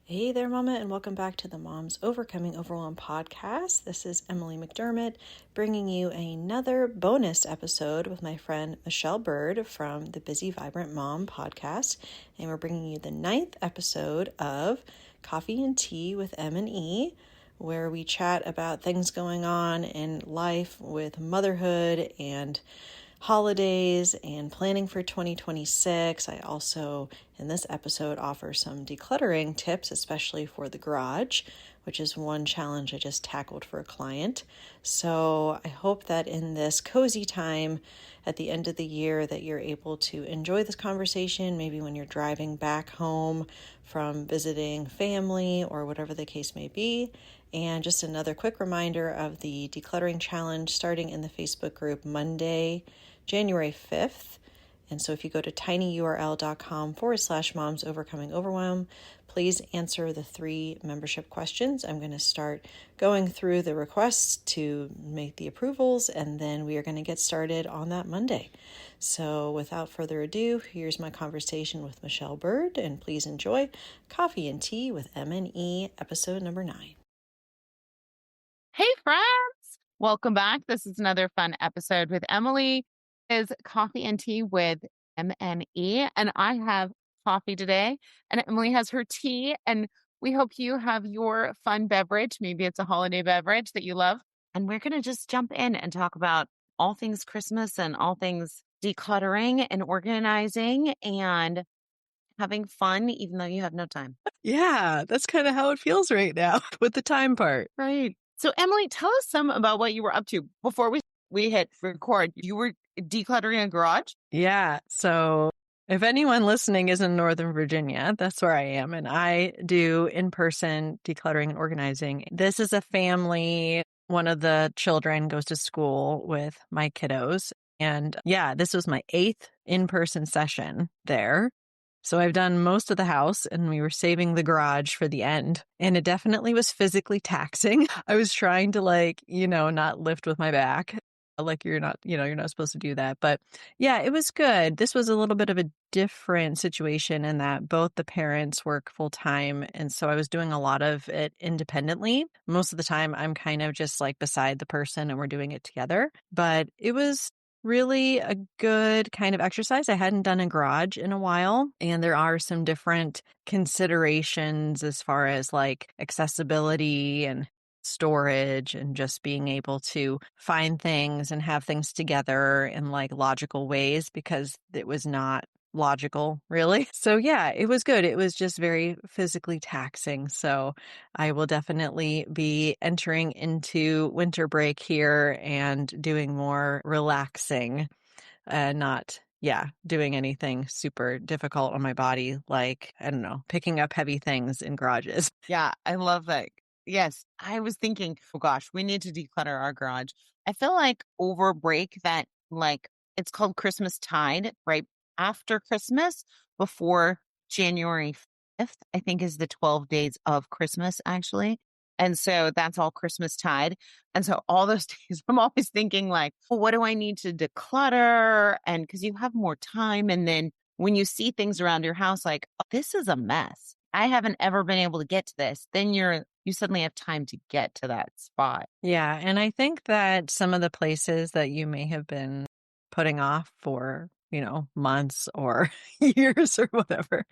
Hey there, Mama, and welcome back to the Moms Overcoming Overwhelm podcast. This is Emily McDermott bringing you another bonus episode with my friend Michelle Byrd from the Busy Vibrant Mom podcast. And we're bringing you the 9th episode of Coffee and Tea with M&E, where we chat about things going on in life with motherhood and holidays and planning for 2026. I also, in this episode, offer some decluttering tips, especially for the garage, which is one challenge I just tackled for a client. So I hope that in this cozy time at the end of the year that you're able to enjoy this conversation, maybe when you're driving back home from visiting family or whatever the case may be. And just another quick reminder of the decluttering challenge starting in the Facebook group Monday, January 5th. And so if you go to tinyurl.com/moms overcoming overwhelm, please answer the 3 membership questions. I'm going to start going through the requests to make the approvals, and then we are going to get started on that Monday. So without further ado, here's my conversation with Michelle Byrd, and please enjoy Coffee and Tea with M&E, episode number 9. Hey, friends. Welcome back. This is another fun episode with Emily. Is Coffee and Tea with M&E. And I have coffee today, and Emily has her tea. And we hope you have your fun beverage. Maybe it's a holiday beverage that you love. And we're going to just jump in and talk about all things Christmas and all things decluttering and organizing and having fun, even though you have no time. Yeah, that's kind of how it feels right now with the time part. Right. So, Emily, tell us some about what you were up to before we hit record. You were decluttering a garage? Yeah. So if anyone listening is in Northern Virginia, that's where I am. And I do in-person decluttering and organizing. This is a family. One of the children goes to school with my kiddos. And yeah, this was my 8th in-person session there. So I've done most of the house, and we were saving the garage for the end. And it definitely was physically taxing. I was trying to not lift with my back. Like you're not supposed to do that. But yeah, it was good. This was a little bit of a different situation in that both the parents work full time. And so I was doing a lot of it independently. Most of the time I'm kind of just like beside the person and we're doing it together. But it was really a good kind of exercise. I hadn't done a garage in a while, and there are some different considerations as far as like accessibility and storage and just being able to find things and have things together in like logical ways, because it was not logical really. So yeah, it was good. It was just very physically taxing. So I will definitely be entering into winter break here and doing more relaxing, not doing anything super difficult on my body, like, I don't know, picking up heavy things in garages. Yeah, I love that. Yes, I was thinking, oh gosh, we need to declutter our garage. I feel like over break that it's called Christmas tide, right after Christmas, before January 5th, I think is the 12 days of Christmas actually. And so that's all Christmas tide. And so all those days, I'm always thinking like, well, what do I need to declutter? And because you have more time. And then when you see things around your house, like, oh, this is a mess. I haven't ever been able to get to this. Then you suddenly have time to get to that spot. Yeah. And I think that some of the places that you may have been putting off for, months or years or whatever,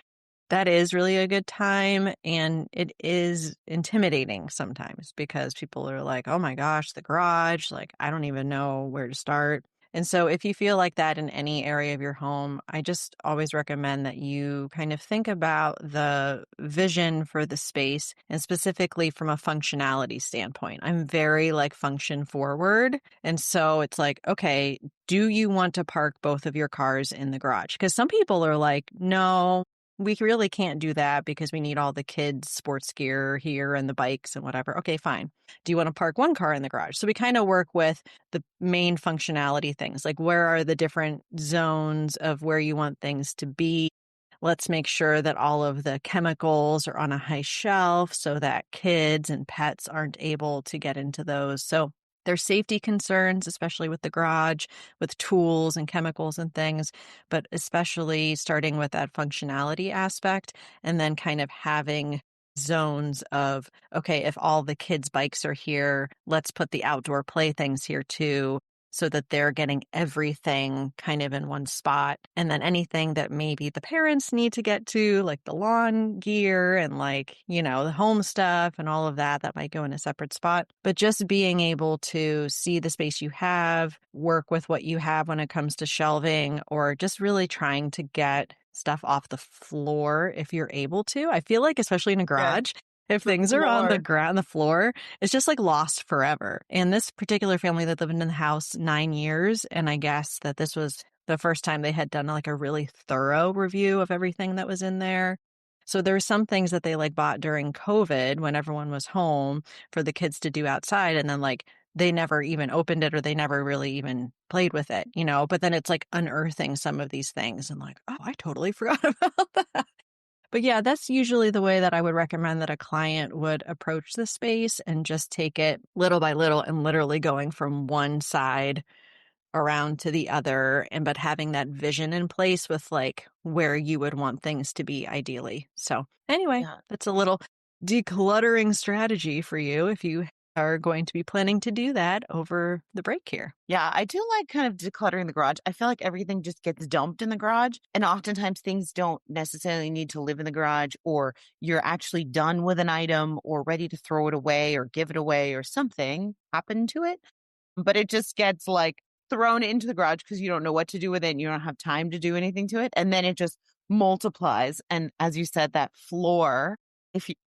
that is really a good time. And it is intimidating sometimes because people are like, oh my gosh, the garage, like, I don't even know where to start. And so if you feel like that in any area of your home, I just always recommend that you kind of think about the vision for the space, and specifically from a functionality standpoint. I'm very like function forward. And so it's like, okay, do you want to park both of your cars in the garage? Because some people are like, no, we really can't do that because we need all the kids' sports gear here and the bikes and whatever. Okay, fine. Do you want to park one car in the garage? So we kind of work with the main functionality things, like where are the different zones of where you want things to be. Let's make sure that all of the chemicals are on a high shelf so that kids and pets aren't able to get into those. So there's safety concerns, especially with the garage, with tools and chemicals and things, but especially starting with that functionality aspect and then kind of having zones of, okay, if all the kids' bikes are here, let's put the outdoor playthings here too, so that they're getting everything kind of in one spot. And then anything that maybe the parents need to get to, like the lawn gear and like, the home stuff and all of that, that might go in a separate spot. But just being able to see the space you have, work with what you have when it comes to shelving, or just really trying to get stuff off the floor if you're able to. I feel like, especially in a Yes, garage, if the things are on the floor. ground, the floor, it's just like lost forever. And this particular family that lived in the house 9 years, and I guess that this was the first time they had done like a really thorough review of everything that was in there. So there were some things that they like bought during COVID when everyone was home for the kids to do outside. And then like they never even opened it or they never really even played with it, but then it's like unearthing some of these things and like, oh, I totally forgot about that. But yeah, that's usually the way that I would recommend that a client would approach the space and just take it little by little and literally going from one side around to the other, and but having that vision in place with like where you would want things to be ideally. So anyway, Yeah. that's a little decluttering strategy for you if you are going to be planning to do that over the break here. Yeah, I do like kind of decluttering the garage. I feel like everything just gets dumped in the garage. And oftentimes things don't necessarily need to live in the garage, or you're actually done with an item or ready to throw it away or give it away or something happened to it. But it just gets like thrown into the garage because you don't know what to do with it and you don't have time to do anything to it. And then it just multiplies. And as you said, that floor,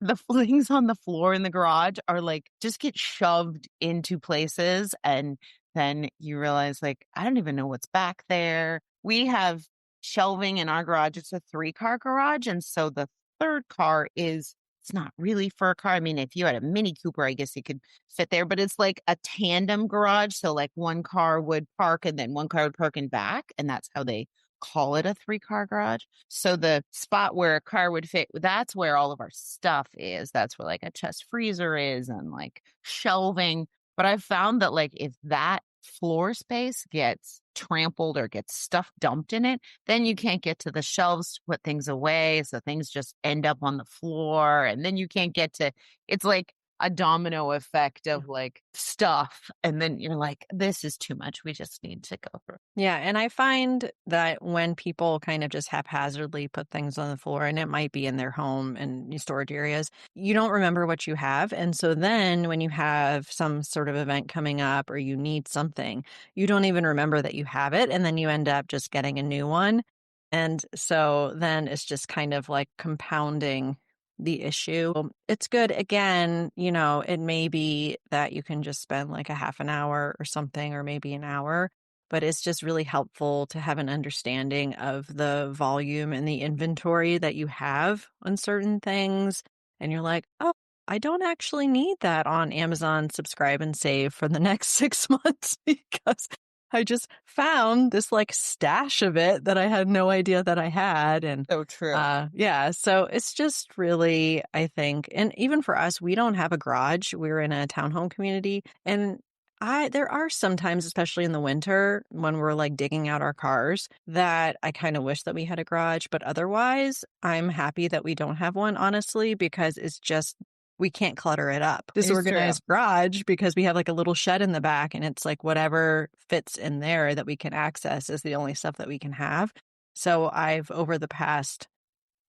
the things on the floor in the garage are like just get shoved into places, and then you realize like I don't even know what's back there. We have shelving in our garage. It's a 3-car garage, and so the third car is, it's not really for a car. I mean, if you had a Mini Cooper, I guess it could fit there, but it's like a tandem garage. So like one car would park and then one car would park in back, and that's how they call it a 3-car garage. So the spot where a car would fit, that's where all of our stuff is. That's where like a chest freezer is and like shelving. But I've found that like if that floor space gets trampled or gets stuff dumped in it, then you can't get to the shelves to put things away. So things just end up on the floor, and then you can't get to, it's like a domino effect of like stuff. And then you're like, this is too much. We just need to go through. Yeah, and I find that when people kind of just haphazardly put things on the floor, and it might be in their home and storage areas, you don't remember what you have. And so then when you have some sort of event coming up or you need something, you don't even remember that you have it. And then you end up just getting a new one. And so then it's just kind of like compounding the issue. It's good. Again, it may be that you can just spend like a half an hour or something, or maybe an hour, but it's just really helpful to have an understanding of the volume and the inventory that you have on certain things. And you're like, oh, I don't actually need that on Amazon Subscribe and Save for the next 6 months because I just found this like stash of it that I had no idea that I had. And So true. yeah, so it's just really, I think, and even for us, we don't have a garage. We're in a townhome community, and there are sometimes, especially in the winter, when we're like digging out our cars, that I kind of wish that we had a garage. But otherwise, I'm happy that we don't have one, honestly, because it's just, we can't clutter it up. It's Disorganized garage, because we have like a little shed in the back, and it's like whatever fits in there that we can access is the only stuff that we can have. So I've, over the past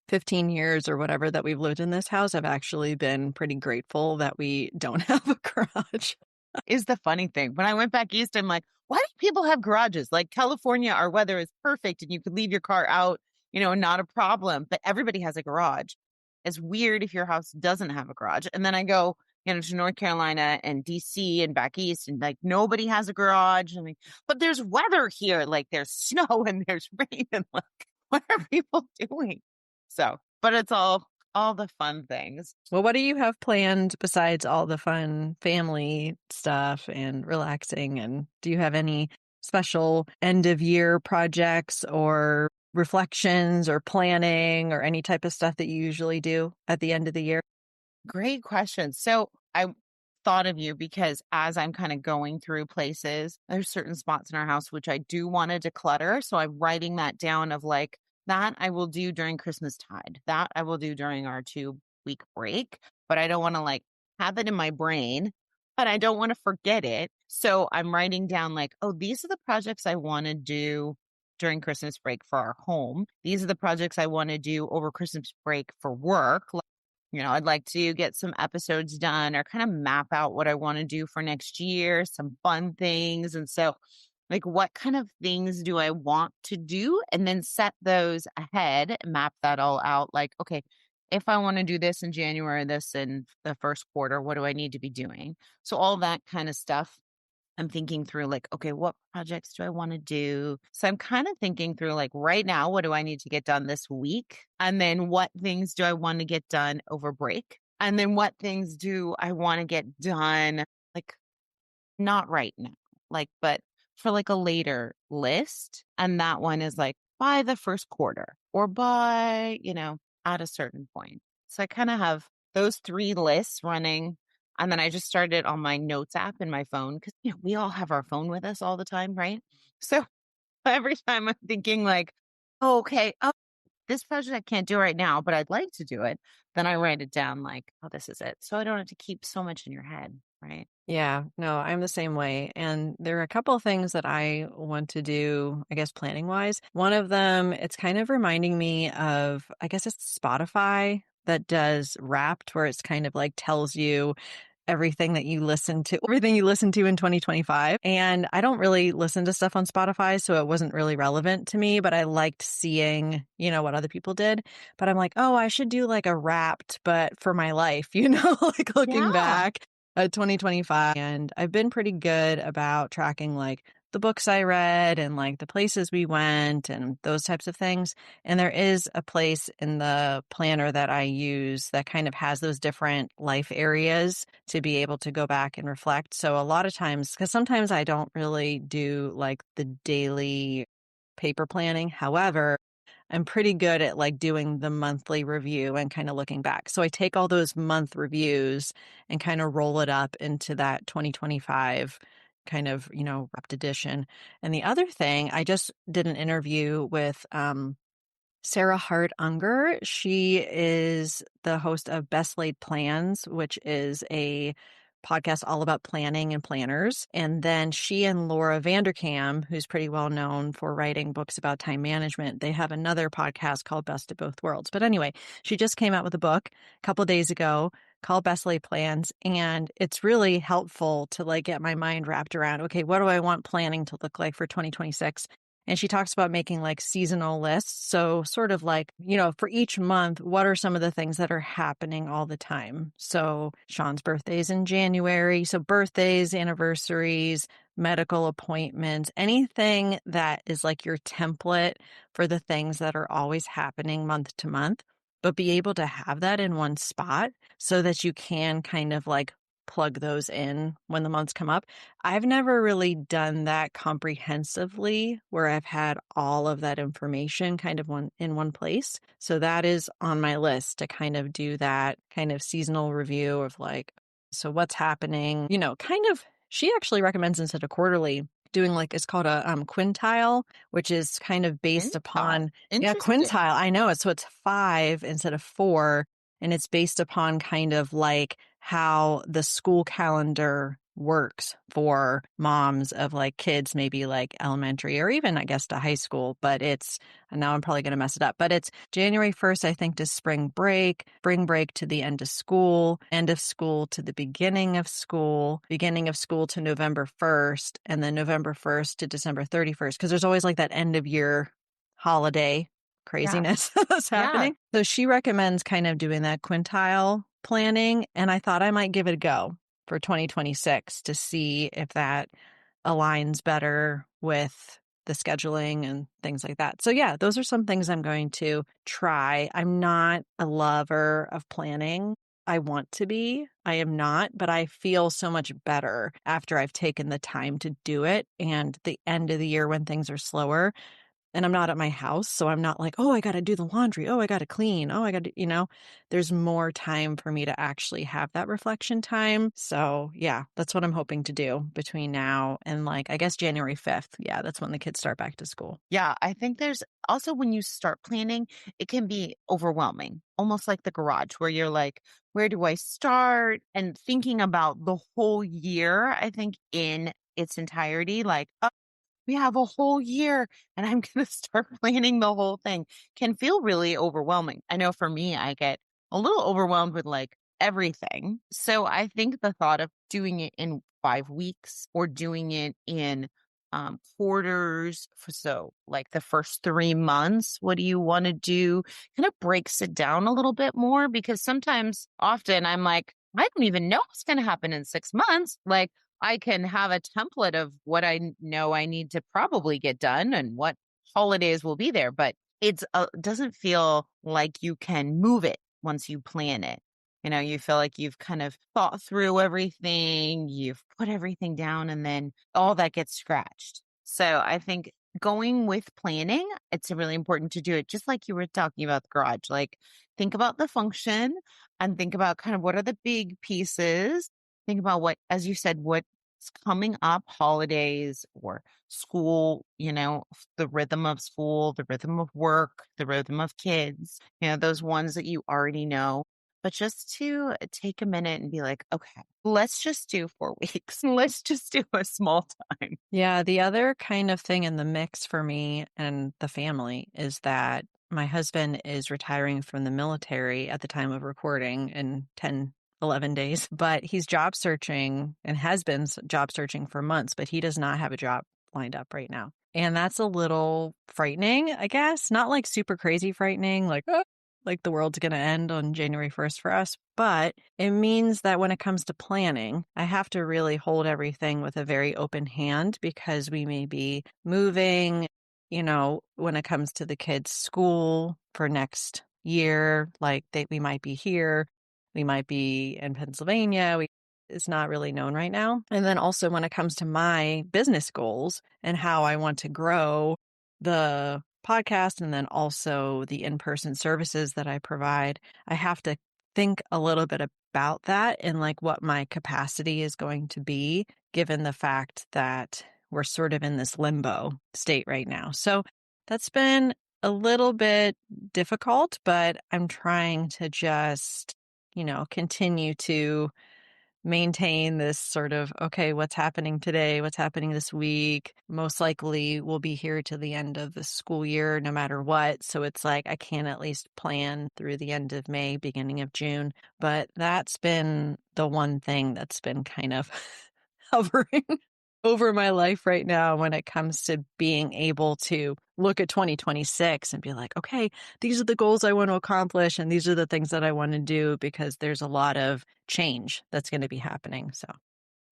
15 years or whatever that we've lived in this house, I've actually been pretty grateful that we don't have a garage. Is the funny thing. When I went back east, I'm like, why do people have garages? Like California, our weather is perfect and you could leave your car out, not a problem. But everybody has a garage. It's weird if your house doesn't have a garage. And then I go, to North Carolina and DC and back east, and like nobody has a garage. I mean, but there's weather here. Like there's snow and there's rain, and like, what are people doing? So, but it's all the fun things. Well, what do you have planned besides all the fun family stuff and relaxing? And do you have any special end of year projects or reflections or planning or any type of stuff that you usually do at the end of the year? Great question. So I thought of you because as I'm kind of going through places, there's certain spots in our house which I do want to declutter. So I'm writing that down of like, that I will do during Christmas tide. That I will do during our 2 week break, but I don't want to like have it in my brain, but I don't want to forget it. So I'm writing down like, oh, these are the projects I want to do during Christmas break for our home. These are the projects I want to do over Christmas break for work. I'd like to get some episodes done or kind of map out what I want to do for next year, some fun things. And so, like, what kind of things do I want to do? And then set those ahead, map that all out. Like, okay, if I want to do this in January, this in the first quarter, what do I need to be doing? So, all that kind of stuff. I'm thinking through like, okay, what projects do I want to do? So I'm kind of thinking through like right now, what do I need to get done this week? And then what things do I want to get done over break? And then what things do I want to get done like not right now, like, but for like a later list. And that one is like by the first quarter or by, at a certain point. So I kind of have those three lists running. And then I just started on my notes app in my phone because, we all have our phone with us all the time, right? So every time I'm thinking like, oh, okay, oh, this project I can't do right now, but I'd like to do it. Then I write it down like, oh, this is it. So I don't have to keep so much in your head, right? Yeah, no, I'm the same way. And there are a couple of things that I want to do, I guess, planning wise. One of them, it's kind of reminding me of, I guess it's Spotify that does Wrapped, where it's kind of like tells you everything you listen to in 2025. And I don't really listen to stuff on Spotify, so it wasn't really relevant to me, but I liked seeing, what other people did. But I'm like, oh, I should do like a Wrapped, but for my life, like looking Yeah. back at 2025. And I've been pretty good about tracking like the books I read and like the places we went and those types of things. And there is a place in the planner that I use that kind of has those different life areas to be able to go back and reflect. So a lot of times, because sometimes I don't really do like the daily paper planning. However, I'm pretty good at like doing the monthly review and kind of looking back. So I take all those month reviews and kind of roll it up into that 2025 kind of, wrapped edition. And the other thing, I just did an interview with Sarah Hart Unger. She is the host of Best Laid Plans, which is a podcast all about planning and planners. And then she and Laura Vanderkam, who's pretty well known for writing books about time management, they have another podcast called Best of Both Worlds. But anyway, she just came out with a book a couple of days ago called Best Laid Plans. And it's really helpful to like get my mind wrapped around, okay, what do I want planning to look like for 2026? And she talks about making like seasonal lists. So, sort of like, for each month, what are some of the things that are happening all the time? So, Sean's birthday is in January. So, birthdays, anniversaries, medical appointments, anything that is like your template for the things that are always happening month to month, but be able to have that in one spot so that you can kind of like plug those in when the months come up. I've never really done that comprehensively where I've had all of that information kind of in one place. So that is on my list to kind of do that kind of seasonal review of like, so what's happening, kind of, she actually recommends instead of quarterly doing like, it's called a quintile, which is kind of based upon, yeah, Interesting. quintile. I know it. So it's 5 instead of 4. And it's based upon kind of like how the school calendar works for moms of like kids, maybe like elementary or even, I guess, to high school. But and now I'm probably going to mess it up, but it's January 1st, I think, to spring break to the end of school to the beginning of school to November 1st, and then November 1st to December 31st. Because there's always like that end of year holiday Yeah. craziness that's Yeah. happening. So she recommends kind of doing that quintile planning. And I thought I might give it a go for 2026 to see if that aligns better with the scheduling and things like that. So yeah, those are some things I'm going to try. I'm not a lover of planning. I want to be. I am not, but I feel so much better after I've taken the time to do it. And the end of the year when things are slower, and I'm not at my house. So I'm not like, oh, I got to do the laundry. Oh, I got to clean. Oh, I got to, there's more time for me to actually have that reflection time. So yeah, that's what I'm hoping to do between now and like, I guess January 5th. Yeah, that's when the kids start back to school. Yeah, I think there's also when you start planning, it can be overwhelming, almost like the garage where you're like, where do I start? And thinking about the whole year, I think in its entirety, like, oh, we have a whole year and I'm going to start planning the whole thing can feel really overwhelming. I know for me, I get a little overwhelmed with like everything. So I think the thought of doing it in 5 weeks or doing it in quarters, so like the first 3 months, what do you want to do? Kind of breaks it down a little bit more because often I'm like, I don't even know what's going to happen in 6 months. Like, I can have a template of what I know I need to probably get done and what holidays will be there, but it doesn't feel like you can move it once you plan it. You feel like you've kind of thought through everything, you've put everything down, and then all that gets scratched. So I think going with planning, it's really important to do it just like you were talking about the garage. Like, think about the function and think about kind of what are the big pieces. Think about what, as you said, what's coming up, holidays or school, the rhythm of school, the rhythm of work, the rhythm of kids, those ones that you already know. But just to take a minute and be like, okay, let's just do 4 weeks. Let's just do a small time. Yeah, the other kind of thing in the mix for me and the family is that my husband is retiring from the military at the time of recording in 10, 11 days, but he's job searching and has been job searching for months, but he does not have a job lined up right now. And that's a little frightening, I guess. Not like super crazy frightening, like the world's going to end on January 1st for us. But it means that when it comes to planning, I have to really hold everything with a very open hand because we may be moving, when it comes to the kids' school for next year, like we might be here, we might be in Pennsylvania. It's not really known right now. And then also when it comes to my business goals and how I want to grow the podcast and then also the in-person services that I provide, I have to think a little bit about that and like what my capacity is going to be, given the fact that we're sort of in this limbo state right now. So that's been a little bit difficult, but I'm trying to just, continue to maintain this sort of, okay, what's happening today? What's happening this week? Most likely we'll be here to the end of the school year, no matter what. So it's like I can at least plan through the end of May, beginning of June. But that's been the one thing that's been kind of hovering over my life right now when it comes to being able to look at 2026 and be like, okay, these are the goals I want to accomplish and these are the things that I want to do, because there's a lot of change that's going to be happening. So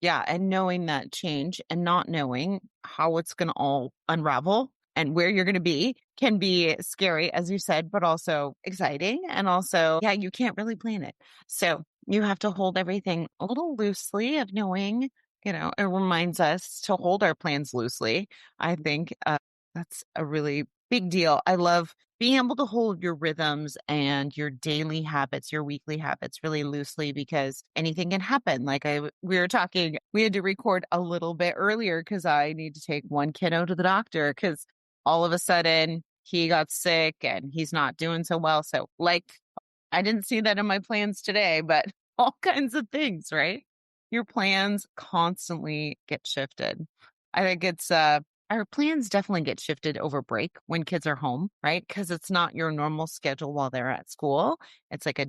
Yeah. And knowing that change and not knowing how it's going to all unravel and where you're going to be can be scary, as you said, but also exciting. And also, yeah, you can't really plan it. So you have to hold everything a little loosely of knowing, it reminds us to hold our plans loosely. I think that's a really big deal. I love being able to hold your rhythms and your daily habits, your weekly habits really loosely because anything can happen. Like we were talking, we had to record a little bit earlier because I need to take one kiddo to the doctor because all of a sudden he got sick and he's not doing so well. So like, I didn't see that in my plans today, but all kinds of things, right? Your plans constantly get shifted. I think our plans definitely get shifted over break when kids are home, right? Because it's not your normal schedule while they're at school. It's like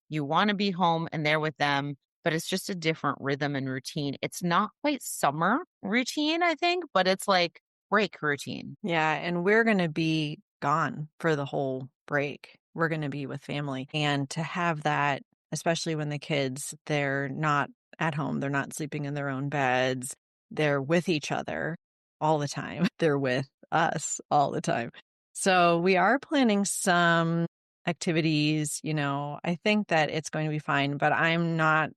you want to be home and there with them, but it's just a different rhythm and routine. It's not quite summer routine, I think, but it's like break routine. yeah, and we're going to be gone for the whole break. We're going to be with family. And to have that, especially when the kids, they're not at home, they're not sleeping in their own beds, they're with each other all the time. They're with us all the time. So we are planning some activities. I think that it's going to be fine, but I'm not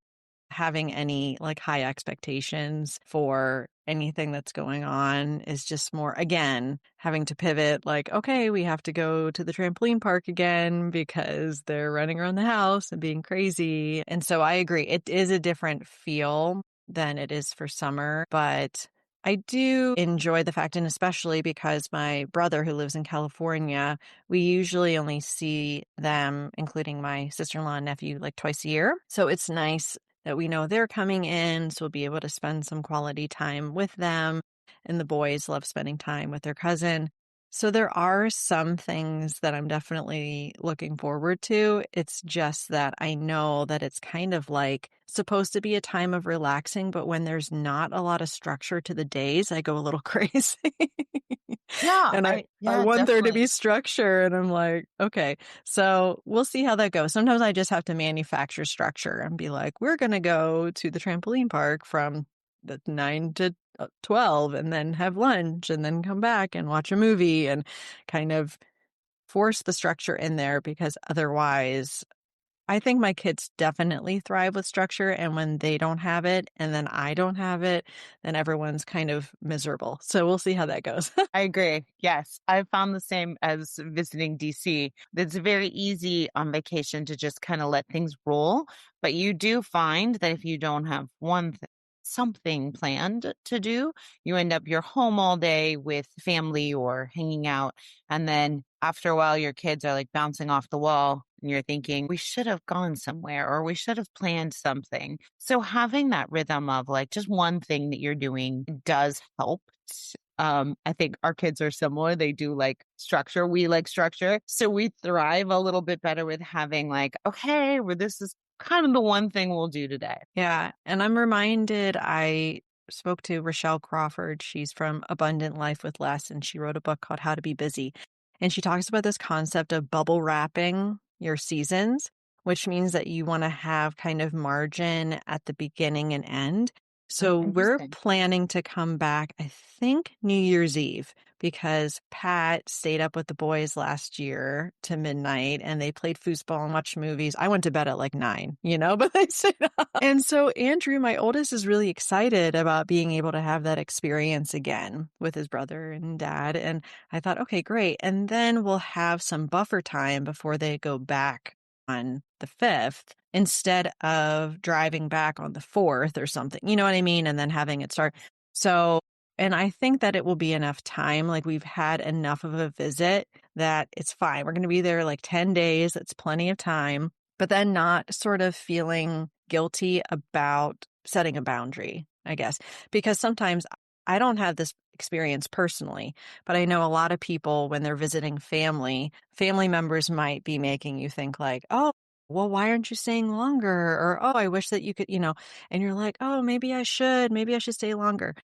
having any like high expectations for anything that's going on is just more, again, having to pivot like, okay, we have to go to the trampoline park again because they're running around the house and being crazy. And so I agree. It is a different feel than it is for summer, but I do enjoy the fact, and especially because my brother who lives in California, we usually only see them, including my sister-in-law and nephew, like twice a year. So it's nice that we know they're coming in, so we'll be able to spend some quality time with them. And the boys love spending time with their cousin. So there are some things that I'm definitely looking forward to. It's just that I know that it's kind of like supposed to be a time of relaxing, but when there's not a lot of structure to the days, I go a little crazy. Yeah, And I yeah, want there to be definitely. structure, and I'm like, okay. So we'll see how that goes. Sometimes I just have to manufacture structure and be like, we're going to go to the trampoline park from the 9 to 12 and then have lunch and then come back and watch a movie and kind of force the structure in there, because otherwise I think my kids definitely thrive with structure, and when they don't have it and then I don't have it, then everyone's kind of miserable. So we'll see how that goes. I agree. Yes. I found the same as visiting DC. It's very easy on vacation to just kind of let things roll. But you do find that if you don't have something planned to do, you end up you're home all day with family or hanging out. And then after a while, your kids are like bouncing off the wall and you're thinking, we should have gone somewhere or we should have planned something. So having that rhythm of like just one thing that you're doing does help. I think our kids are similar. They do like structure. We like structure. So we thrive a little bit better with having like, okay, well, this is kind of the one thing we'll do today. Yeah. And I'm reminded, I spoke to Rochelle Crawford. She's from Abundant Life with Less, and she wrote a book called How to Be Busy. And she talks about this concept of bubble wrapping your seasons, which means that you want to have kind of margin at the beginning and end. Oh, So we're interesting. planning to come back, I think, New Year's Eve, because Pat stayed up with the boys last year to midnight and they played foosball and watched movies. I went to bed at like 9, but they stayed up. And so Andrew, my oldest, is really excited about being able to have that experience again with his brother and dad. And I thought, okay, great. And then we'll have some buffer time before they go back on the 5th, instead of driving back on the 4th or something. You know what I mean? And then having it start. So, and I think that it will be enough time. Like, we've had enough of a visit that it's fine. We're going to be there like 10 days. That's plenty of time. But then not sort of feeling guilty about setting a boundary, I guess, because sometimes I don't have this experience personally, but I know a lot of people, when they're visiting family members might be making you think like, oh, well, why aren't you staying longer? Or, oh, I wish that you could, and you're like, oh, maybe I should stay longer.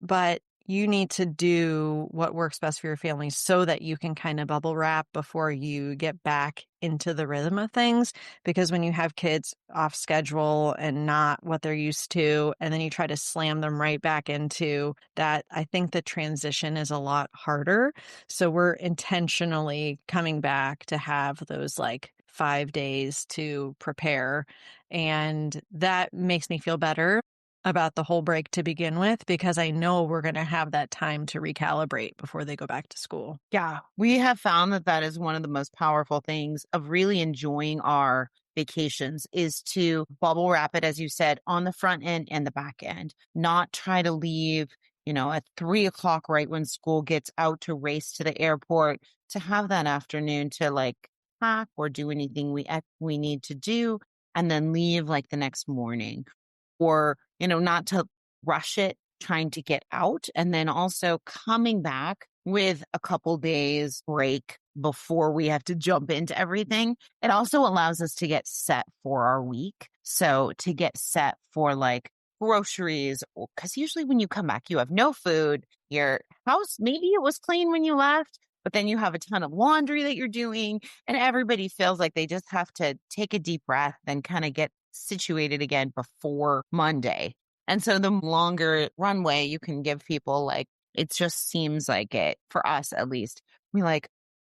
But you need to do what works best for your family so that you can kind of bubble wrap before you get back into the rhythm of things. Because when you have kids off schedule and not what they're used to, and then you try to slam them right back into that, I think the transition is a lot harder. So we're intentionally coming back to have those like 5 days to prepare. And that makes me feel better about the whole break to begin with, because I know we're going to have that time to recalibrate before they go back to school. Yeah, we have found that that is one of the most powerful things of really enjoying our vacations is to bubble wrap it, as you said, on the front end and the back end, not try to leave, at 3 o'clock, right when school gets out to race to the airport, to have that afternoon to like pack or do anything we need to do and then leave like the next morning or, not to rush it trying to get out and then also coming back with a couple days break before we have to jump into everything. It also allows us to get set for our week. So to get set for like groceries, because usually when you come back, you have no food. Your house, maybe it was clean when you left, but then you have a ton of laundry that you're doing and everybody feels like they just have to take a deep breath and kind of get situated again before Monday. And so the longer runway you can give people, like, it just seems like it, for us at least, we like,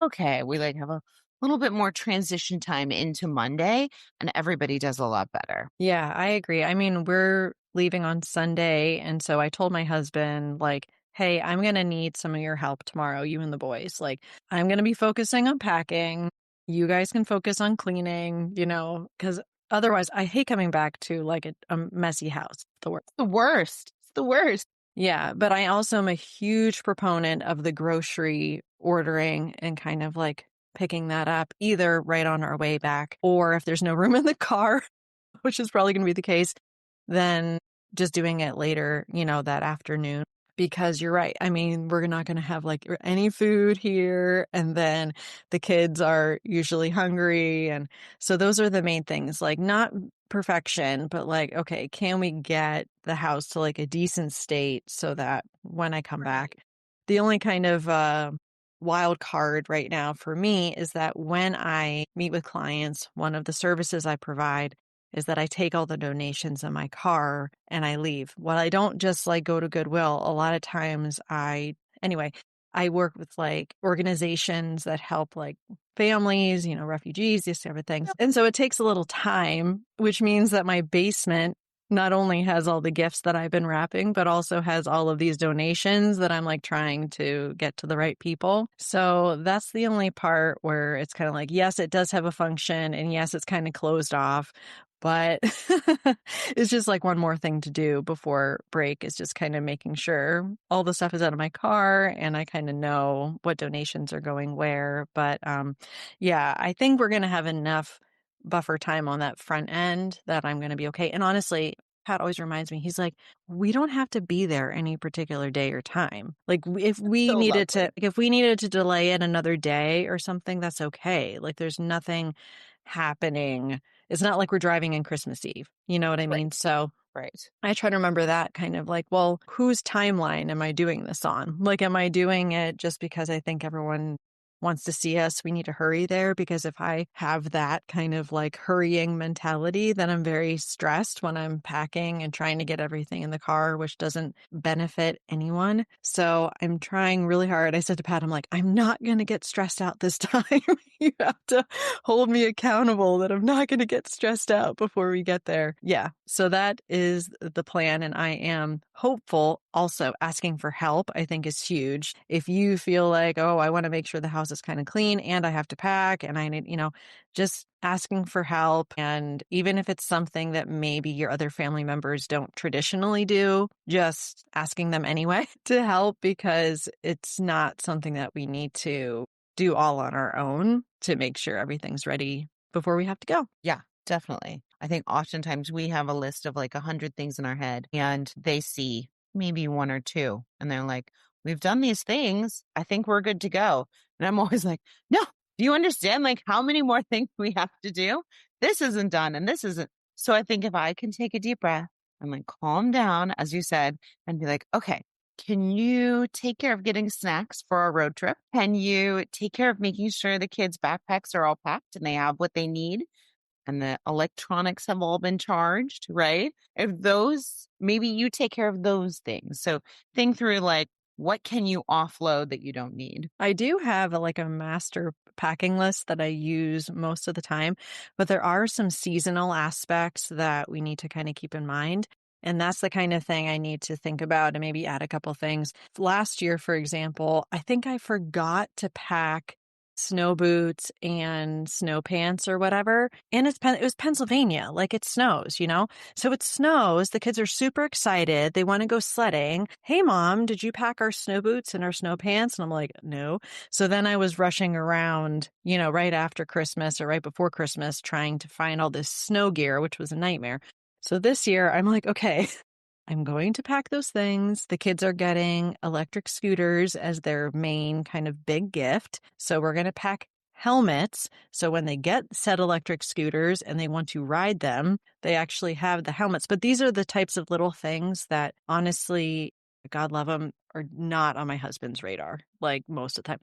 okay, we like have a little bit more transition time into Monday and everybody does a lot better. Yeah, I agree. I mean, we're leaving on Sunday. And so I told my husband, like, hey, I'm going to need some of your help tomorrow, you and the boys. Like, I'm going to be focusing on packing. You guys can focus on cleaning, because otherwise I hate coming back to like a messy house. The worst. The worst. It's the worst. Yeah. But I also am a huge proponent of the grocery ordering and kind of like picking that up either right on our way back, or if there's no room in the car, which is probably going to be the case, then just doing it later, that afternoon. Because you're right. I mean, we're not going to have like any food here. And then the kids are usually hungry. And so those are the main things, like not perfection, but like, okay, can we get the house to like a decent state so that when I come back, the only kind of wild card right now for me is that when I meet with clients, one of the services I provide is that I take all the donations in my car and I leave. Well, I don't just like go to Goodwill. A lot of times I work with like organizations that help like families, refugees, these type of things. And so it takes a little time, which means that my basement not only has all the gifts that I've been wrapping, but also has all of these donations that I'm like trying to get to the right people. So that's the only part where it's kind of like, yes, it does have a function, and yes, it's kind of closed off, but it's just like one more thing to do before break is just kind of making sure all the stuff is out of my car and I kind of know what donations are going where. But yeah, I think we're going to have enough buffer time on that front end that I'm going to be okay. And honestly, Pat always reminds me, he's like, we don't have to be there any particular day or time. Like if we So needed lovely. to delay it another day or something, that's okay. Like there's nothing happening. It's not like we're driving in Christmas Eve. You know what I mean? Right. So Right. I try to remember that kind of like, well, whose timeline am I doing this on? Like, am I doing it just because I think everyone wants to see us? We need to hurry there. Because if I have that kind of like hurrying mentality, then I'm very stressed when I'm packing and trying to get everything in the car, which doesn't benefit anyone. So I'm trying really hard. I said to Pat, I'm like, I'm not going to get stressed out this time. You have to hold me accountable that I'm not going to get stressed out before we get there. Yeah. So that is the plan. And I am hopeful. Also, asking for help, I think, is huge. If you feel like, oh, I want to make sure the house is kind of clean and I have to pack and I need, just asking for help. And even if it's something that maybe your other family members don't traditionally do, just asking them anyway to help, because it's not something that we need to do all on our own to make sure everything's ready before we have to go. Yeah, definitely. I think oftentimes we have a list of like 100 things in our head and they see maybe one or two and they're like, we've done these things. I think we're good to go. And I'm always like, no, do you understand like how many more things we have to do? This isn't done and this isn't. So I think if I can take a deep breath and like calm down, as you said, and be like, okay, can you take care of getting snacks for our road trip? Can you take care of making sure the kids' backpacks are all packed and they have what they need? And the electronics have all been charged, right? If those, maybe you take care of those things. So think through like, what can you offload that you don't need? I do have a master packing list that I use most of the time, but there are some seasonal aspects that we need to kind of keep in mind. And that's the kind of thing I need to think about and maybe add a couple things. Last year, for example, I think I forgot to pack snow boots and snow pants or whatever. And it was Pennsylvania, like it snows, So it snows. The kids are super excited. They want to go sledding. Hey, Mom, did you pack our snow boots and our snow pants? And I'm like, no. So then I was rushing around, right after Christmas or right before Christmas, trying to find all this snow gear, which was a nightmare. So this year I'm like, okay, I'm going to pack those things. The kids are getting electric scooters as their main kind of big gift. So we're going to pack helmets. So when they get said electric scooters and they want to ride them, they actually have the helmets. But these are the types of little things that honestly, God love them, are not on my husband's radar, like most of the time.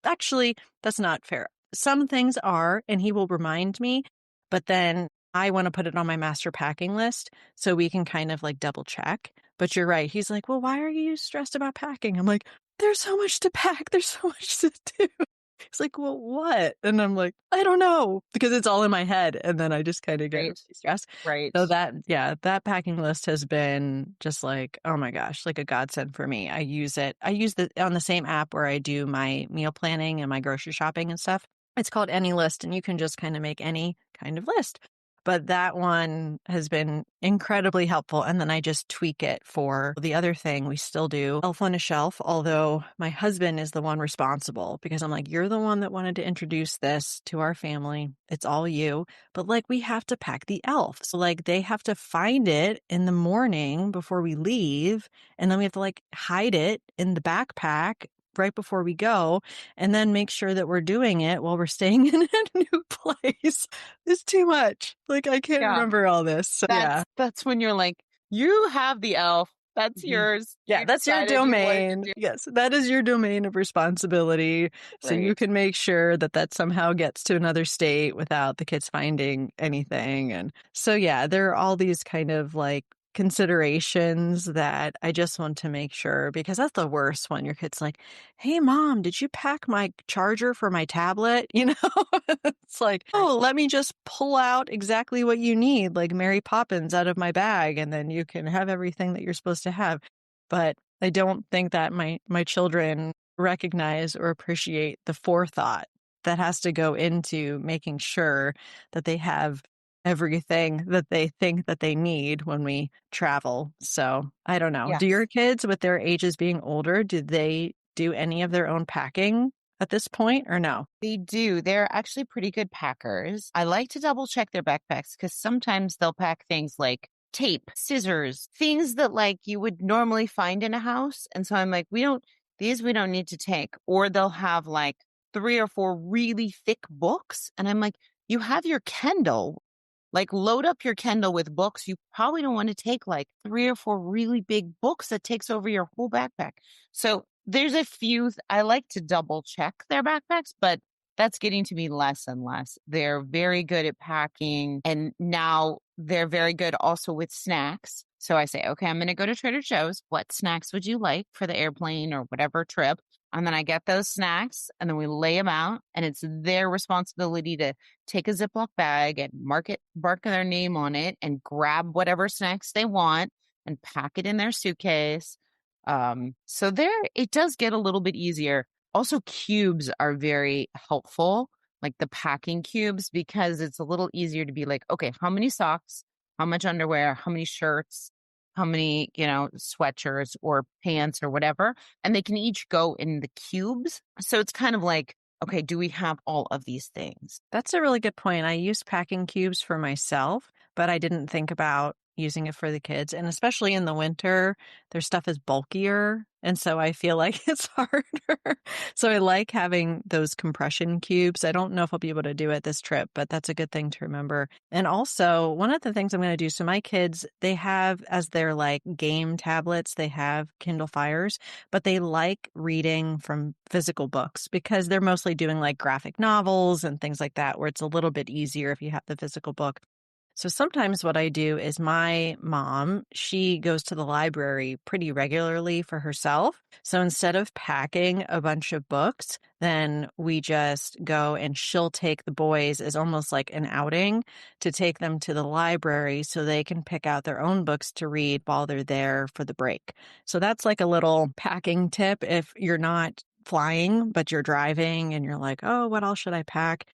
Actually, that's not fair. Some things are, and he will remind me, but then I want to put it on my master packing list so we can kind of like double check. But you're right. He's like, well, why are you stressed about packing? I'm like, there's so much to pack. There's so much to do. He's like, well, what? And I'm like, I don't know, because it's all in my head. And then I just kind of get really Right. stressed. Right. So that packing list has been just like, oh my gosh, like a godsend for me. I use it. I use it on the same app where I do my meal planning and my grocery shopping and stuff. It's called Any List, and you can just kind of make any kind of list. But that one has been incredibly helpful. And then I just tweak it for the other thing. We still do Elf on a Shelf, although my husband is the one responsible, because I'm like, you're the one that wanted to introduce this to our family. It's all you. But like, we have to pack the elf. So like, they have to find it in the morning before we leave. And then we have to like hide it in the backpack right before we go, and then make sure that we're doing it while we're staying in a new place. It's too much. Like, I can't Yeah. remember all this. So, yeah. That's when you're like, you have the elf. That's Mhm. yours. Yeah, You that's your decided you wanted to domain. do Yes, that is your domain of responsibility. So you right. can make sure that that somehow gets to another state without the kids finding anything. And so, yeah, there are all these kind of like considerations that I just want to make sure, because that's the worst when your kid's like, hey, mom, did you pack my charger for my tablet? You know, it's like, Right. oh, let me just pull out exactly what you need, like Mary Poppins out of my bag, and then you can have everything that you're supposed to have. But I don't think that my children recognize or appreciate the forethought that has to go into making sure that they have everything that they think that they need when we travel. So I don't know. Do your Yes. kids, with their ages being older, do they do any of their own packing at this point, or no? They do. They're actually pretty good packers. I like to double check their backpacks because sometimes they'll pack things like tape, scissors, things that like you would normally find in a house. And so I'm like, these we don't need to take. Or they'll have like 3 or 4 really thick books. And I'm like, you have your Kindle. Like, load up your Kindle with books. You probably don't want to take like 3 or 4 really big books that takes over your whole backpack. So there's a few, I like to double check their backpacks, but that's getting to be less and less. They're very good at packing, and now they're very good also with snacks. So I say, okay, I'm going to go to Trader Joe's. What snacks would you like for the airplane or whatever trip? And then I get those snacks and then we lay them out, and it's their responsibility to take a Ziploc bag and mark their name on it and grab whatever snacks they want and pack it in their suitcase. So it does get a little bit easier. Also, cubes are very helpful, like the packing cubes, because it's a little easier to be like, okay, how many socks, how much underwear, how many shirts, how many, sweatshirts or pants or whatever. And they can each go in the cubes. So it's kind of like, okay, do we have all of these things? That's a really good point. I use packing cubes for myself, but I didn't think about using it for the kids. And especially in the winter, their stuff is bulkier. And so I feel like it's harder. So I like having those compression cubes. I don't know if I'll be able to do it this trip, but that's a good thing to remember. And also, one of the things I'm going to do, so my kids, they have as their like game tablets, they have Kindle Fires, but they like reading from physical books because they're mostly doing like graphic novels and things like that, where it's a little bit easier if you have the physical book. So sometimes what I do is my mom, she goes to the library pretty regularly for herself. So instead of packing a bunch of books, then we just go and she'll take the boys as almost like an outing to take them to the library so they can pick out their own books to read while they're there for the break. So that's like a little packing tip if you're not flying, but you're driving and you're like, oh, what else should I pack?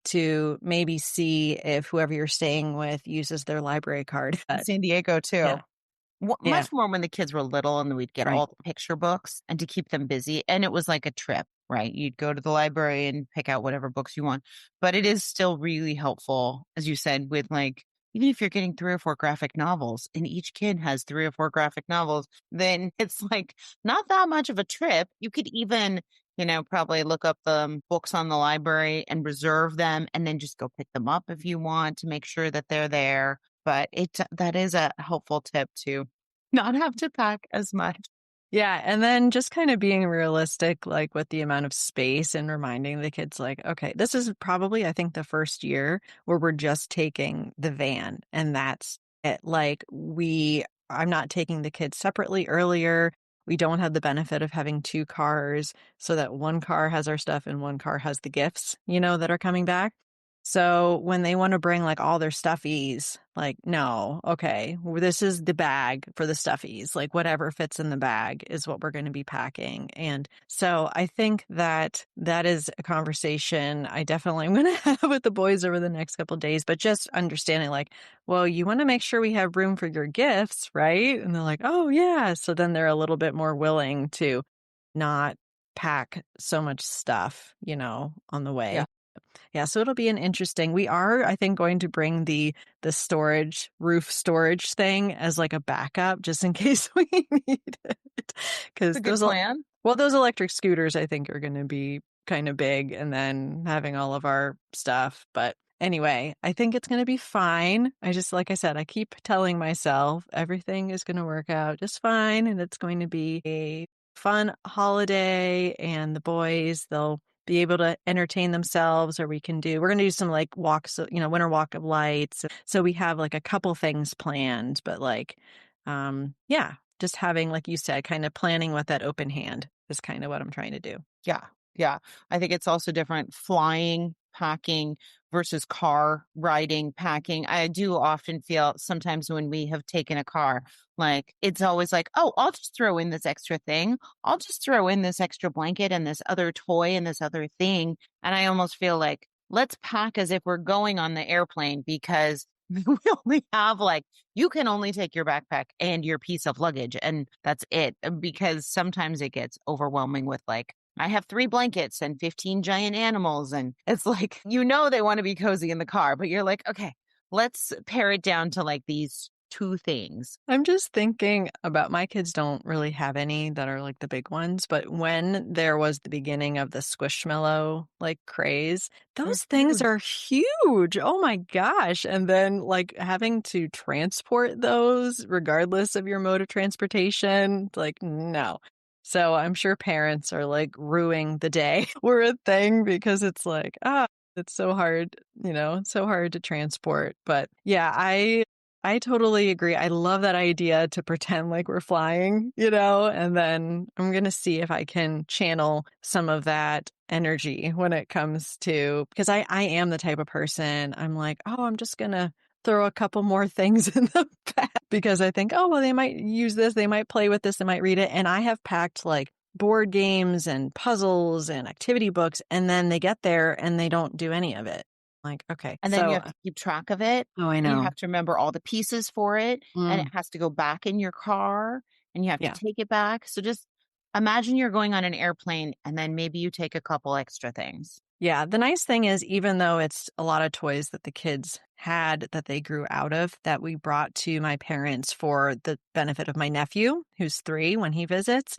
To maybe see if whoever you're staying with uses their library card. In San Diego too. Yeah. Yeah. Much more when the kids were little and we'd get Right. all the picture books and to keep them busy. And it was like a trip, right? You'd go to the library and pick out whatever books you want. But it is still really helpful, as you said, with like, even if you're getting 3 or 4 graphic novels and each kid has 3 or 4 graphic novels, then it's like not that much of a trip. You could even, probably look up the books on the library and reserve them and then just go pick them up if you want to make sure that they're there. But that is a helpful tip to not have to pack as much. Yeah. And then just kind of being realistic, like with the amount of space and reminding the kids, like, okay, this is probably, I think, the first year where we're just taking the van and that's it. Like, I'm not taking the kids separately earlier. we don't have the benefit of having two cars so that one car has our stuff and one car has the gifts, that are coming back. So when they want to bring like all their stuffies, like, no, okay, this is the bag for the stuffies. Like whatever fits in the bag is what we're going to be packing. And so I think that is a conversation I definitely am going to have with the boys over the next couple of days, but just understanding like, well, you want to make sure we have room for your gifts, right? And they're like, oh yeah. So then they're a little bit more willing to not pack so much stuff, on the way. Yeah. Yeah, so it'll be an interesting. We are, I think, going to bring the roof storage thing as like a backup just in case we need it. It's Because a good plan. those electric scooters I think are going to be kind of big, and then having all of our stuff. But anyway, I think it's going to be fine. I just, like I said, I keep telling myself everything is going to work out just fine, and it's going to be a fun holiday, and the boys, they'll be able to entertain themselves, or we're going to do some like walks, winter walk of lights. So we have like a couple things planned, but like, yeah, just having, like you said, kind of planning with that open hand is kind of what I'm trying to do. Yeah. Yeah. I think it's also different flying, packing versus car riding, packing. I do often feel sometimes when we have taken a car, like it's always like, oh, I'll just throw in this extra thing. I'll just throw in this extra blanket and this other toy and this other thing. And I almost feel like, let's pack as if we're going on the airplane, because we only have like, you can only take your backpack and your piece of luggage, and that's it. Because sometimes it gets overwhelming with like, I have 3 blankets and 15 giant animals. And it's like, they want to be cozy in the car, but you're like, okay, let's pare it down to like these 2 things. I'm just thinking about, my kids don't really have any that are like the big ones, but when there was the beginning of the Squishmallow like craze, those things Huge. are huge. Oh my gosh. And then like having to transport those regardless of your mode of transportation, like no. So I'm sure parents are like ruining the day we're a thing, because it's like, it's so hard, so hard to transport. But yeah, I totally agree. I love that idea to pretend like we're flying, and then I'm going to see if I can channel some of that energy when it comes to, because I am the type of person, I'm like, oh, I'm just going to throw a couple more things in the bag, because I think, oh, well, they might use this, they might play with this, they might read it. And I have packed like board games and puzzles and activity books, and then they get there and they don't do any of it. Like, okay. And then you have to keep track of it. Oh, I And you know. have to remember all the pieces for it. And it has to go back in your car, and you have to take it back. So just imagine you're going on an airplane, and then maybe you take a couple extra things. Yeah. The nice thing is, even though it's a lot of toys that the kids had that they grew out of, that we brought to my parents for the benefit of my nephew, who's 3, when he visits,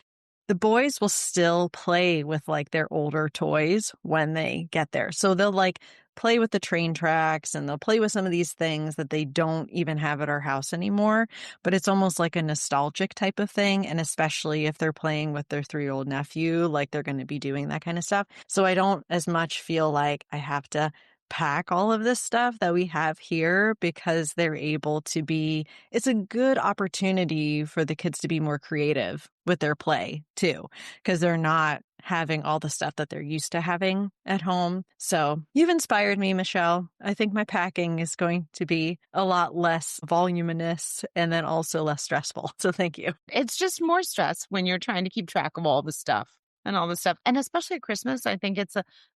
the boys will still play with like their older toys when they get there. So they'll like play with the train tracks, and they'll play with some of these things that they don't even have at our house anymore. But it's almost like a nostalgic type of thing. And especially if they're playing with their 3-year-old nephew, like they're going to be doing that kind of stuff. So I don't as much feel like I have to pack all of this stuff that we have here, because they're able to be, it's a good opportunity for the kids to be more creative with their play too, because they're not having all the stuff that they're used to having at home. So you've inspired me, Michelle. I think my packing is going to be a lot less voluminous, and then also less stressful. So thank you. It's just more stress when you're trying to keep track of all the stuff and all the stuff. And especially at Christmas, I think it's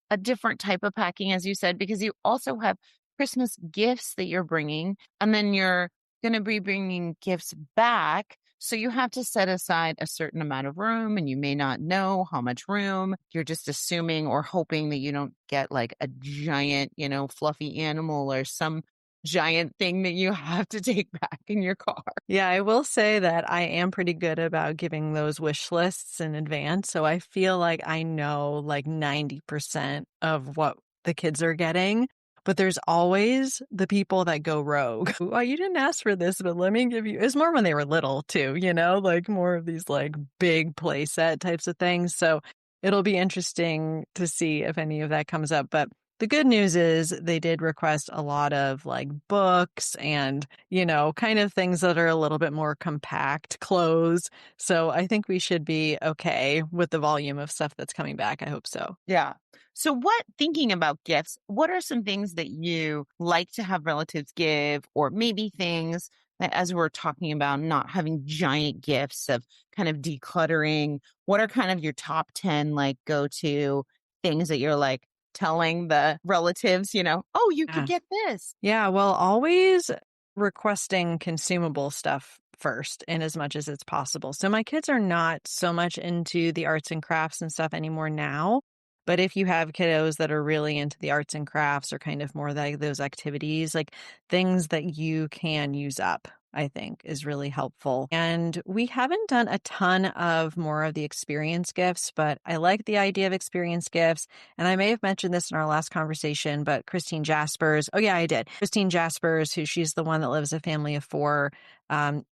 a different type of packing, as you said, because you also have Christmas gifts that you're bringing, and then you're going to be bringing gifts back. So you have to set aside a certain amount of room, and you may not know how much room. You're just assuming or hoping that you don't get like a giant, fluffy animal or some giant thing that you have to take back in your car. Yeah, I will say that I am pretty good about giving those wish lists in advance. So I feel like I know like 90% of what the kids are getting. But there's always the people that go rogue. Well, you didn't ask for this, but let me give you. It's more when they were little too, like more of these like big play set types of things. So it'll be interesting to see if any of that comes up. But The good news is they did request a lot of like books and, kind of things that are a little bit more compact, clothes. So I think we should be okay with the volume of stuff that's coming back. I hope so. Yeah. So thinking about gifts, what are some things that you like to have relatives give, or maybe things that, as we're talking about not having giant gifts of kind of decluttering, what are kind of your top 10 like go to things that you're like telling the relatives, oh, you could Yeah. get this? Yeah. Well, always requesting consumable stuff first in as much as it's possible. So my kids are not so much into the arts and crafts and stuff anymore now. But if you have kiddos that are really into the arts and crafts or kind of more like those activities, like things that you can use up, I think is really helpful. And we haven't done a ton of more of the experience gifts, but I like the idea of experience gifts. And I may have mentioned this in our last conversation, but Christine Jaspers, oh yeah, I did. Christine Jaspers, she's the one that lives a family of four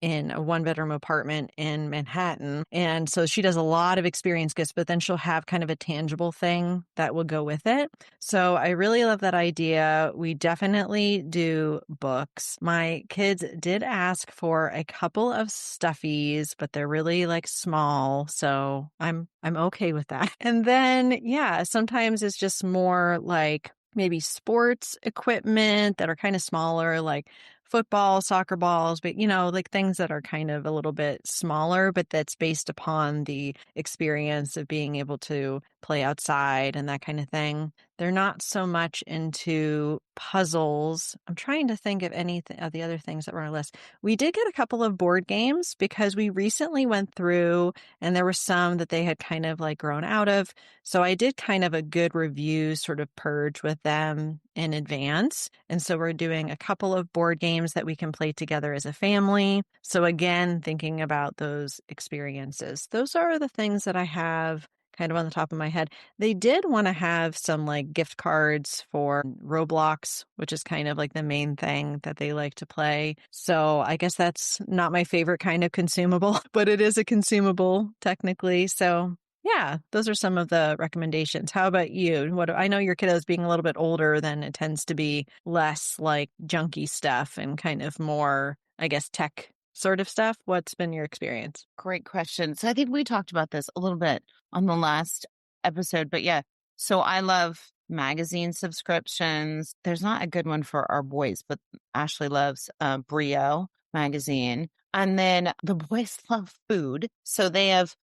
in a one-bedroom apartment in Manhattan. And so she does a lot of experience gifts, but then she'll have kind of a tangible thing that will go with it. So I really love that idea. We definitely do books. My kids did ask for a couple of stuffies, but they're really like small. So I'm okay with that. And then, yeah, sometimes it's just more like maybe sports equipment that are kind of smaller, like football, soccer balls, but like things that are kind of a little bit smaller, but that's based upon the experience of being able to play outside and that kind of thing. They're not so much into puzzles. I'm trying to think of anything of the other things that were on our list. We did get a couple of board games because we recently went through and there were some that they had kind of like grown out of. So I did kind of a good review sort of purge with them in advance. And so we're doing a couple of board games that we can play together as a family. So again, thinking about those experiences. Those are the things that I have kind of on the top of my head. They did want to have some like gift cards for Roblox, which is kind of like the main thing that they like to play. So I guess that's not my favorite kind of consumable, but it is a consumable technically. So yeah, those are some of the recommendations. How about you? I know your kiddos being a little bit older, then it tends to be less like junky stuff and kind of more, I guess, tech sort of stuff. What's been your experience? Great question. So I think we talked about this a little bit on the last episode, but yeah. So I love magazine subscriptions. There's not a good one for our boys, but Ashley loves Brio magazine. And then the boys love food. So they have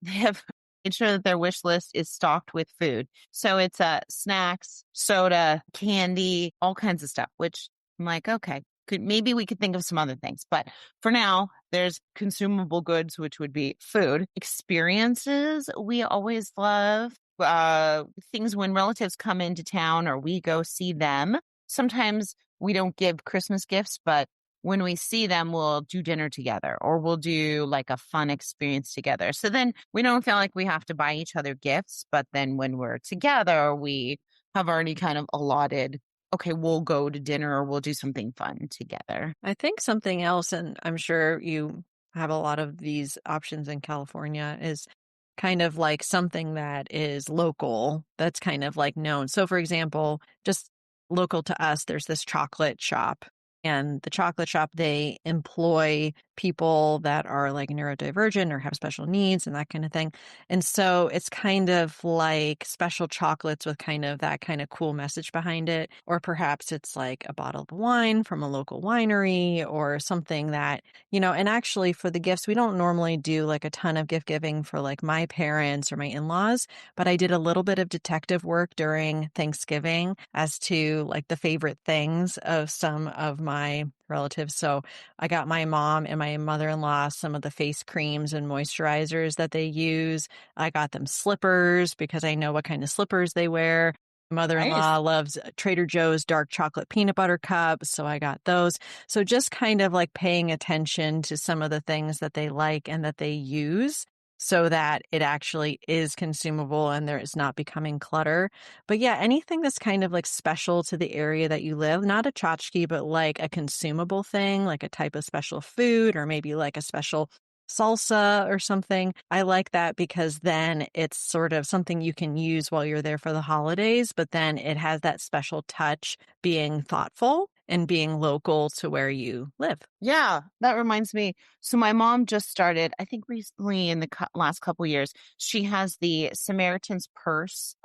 made sure that their wish list is stocked with food. So it's snacks, soda, candy, all kinds of stuff, which I'm like, okay, maybe we could think of some other things. But for now, there's consumable goods, which would be food. Experiences, we always love things when relatives come into town or we go see them. Sometimes we don't give Christmas gifts, but when we see them, we'll do dinner together or we'll do like a fun experience together. So then we don't feel like we have to buy each other gifts. But then when we're together, we have already kind of allotted, okay, we'll go to dinner or we'll do something fun together. I think something else, and I'm sure you have a lot of these options in California, is kind of like something that is local that's kind of like known. So, for example, just local to us, there's this chocolate shop. And the chocolate shop, they employ people that are like neurodivergent or have special needs and that kind of thing. And so it's kind of like special chocolates with kind of that kind of cool message behind it. Or perhaps it's like a bottle of wine from a local winery or something that, and actually for the gifts, we don't normally do like a ton of gift giving for like my parents or my in-laws, but I did a little bit of detective work during Thanksgiving as to like the favorite things of some of my relatives. So I got my mom and my mother-in-law some of the face creams and moisturizers that they use. I got them slippers because I know what kind of slippers they wear. Nice. Mother-in-law loves Trader Joe's dark chocolate peanut butter cups, so I got those. So just kind of like paying attention to some of the things that they like and that they use so that it actually is consumable and there is not becoming clutter. But yeah, anything that's kind of like special to the area that you live, not a tchotchke, but like a consumable thing, like a type of special food or maybe like a special salsa or something. I like that because then it's sort of something you can use while you're there for the holidays, but then it has that special touch being thoughtful and being local to where you live. Yeah, that reminds me. So my mom just started, I think recently in the last couple years, she has the Samaritan's Purse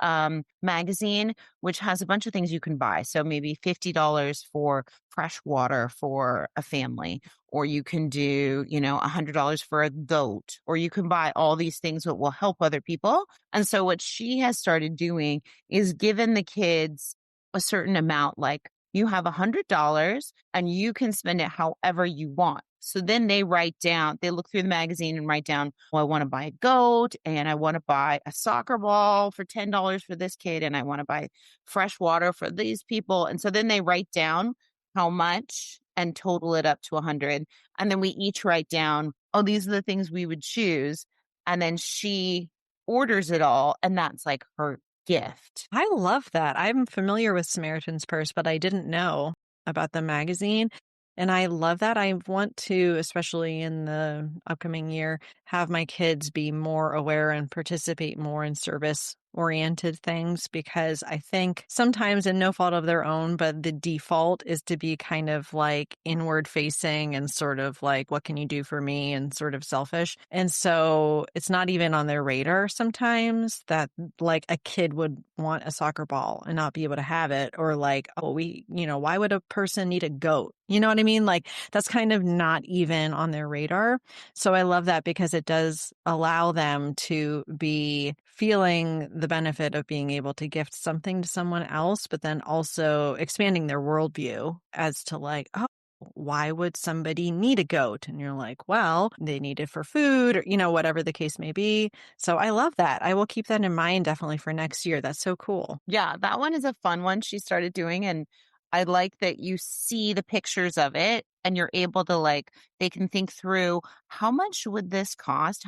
magazine, which has a bunch of things you can buy. So maybe $50 for fresh water for a family, or you can do, $100 for a goat, or you can buy all these things that will help other people. And so what she has started doing is giving the kids a certain amount, like you have $100 and you can spend it however you want. So then they write down, they look through the magazine and write down, well, I want to buy a goat and I want to buy a soccer ball for $10 for this kid. And I want to buy fresh water for these people. And so then they write down how much and total it up to 100. And then we each write down, oh, these are the things we would choose. And then she orders it all. And that's like her gift. I love that. I'm familiar with Samaritan's Purse, but I didn't know about the magazine. And I love that. I want to, especially in the upcoming year, have my kids be more aware and participate more in service oriented things because I think sometimes, in no fault of their own, but the default is to be kind of like inward facing and sort of like, what can you do for me? And sort of selfish. And so it's not even on their radar sometimes that like a kid would want a soccer ball and not be able to have it, or like, oh, why would a person need a goat? You know what I mean? Like that's kind of not even on their radar. So I love that because it does allow them to be feeling the benefit of being able to gift something to someone else, but then also expanding their worldview as to like, oh, why would somebody need a goat? And you're like, well, they need it for food or, whatever the case may be. So I love that. I will keep that in mind definitely for next year. That's so cool. Yeah, that one is a fun one she started doing. And I like that you see the pictures of it and you're able to they can think through how much would this cost?